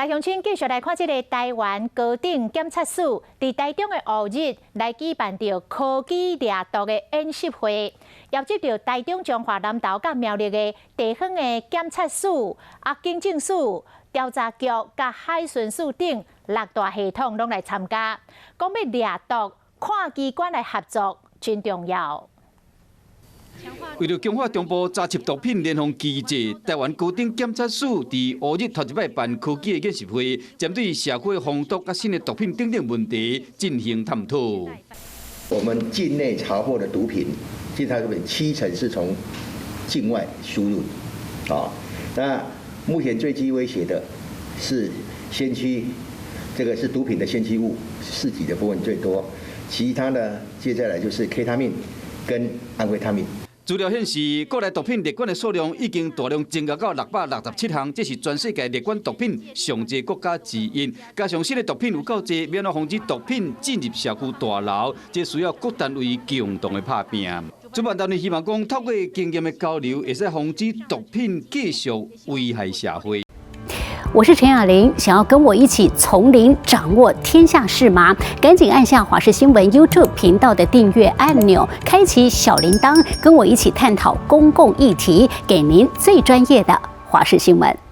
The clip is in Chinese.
乡亲继续来看这个台湾高等检察署伫台中的5日来举办着科技掠毒的演习会，邀集着台中、彰化、南投甲苗栗的地方的检察署、警政署、调查局甲海巡署等6大系统拢来参加，讲要掠毒，看机关来合作真重要。 为了强化中部查缉毒品联防机制，台湾高等检察署伫5日头一摆办科技的演习会，针对社会防毒甲新的毒品等问题进行探讨。我们境内查获的毒品，其实它70%是从境外输入，那目前最具威胁的是先驱，这个是毒品的先驱物，市集的部分最多，其他的接下来就是 K 他命跟安非他命。 资料显示，国内毒品列管的数量已经大量增加到667项，这是全世界列管毒品上济国家之一。加上新的毒品有够多，免防止毒品进入社区大楼，这需要各单位共同的打拼。主办单位希望讲，透过经验的交流，会使防止毒品继续危害社会。 我是陈雅玲，想要跟我一起从零掌握天下事吗？赶紧按下华视新闻 YouTube 频道的订阅按钮，开启小铃铛，跟我一起探讨公共议题，给您最专业的华视新闻。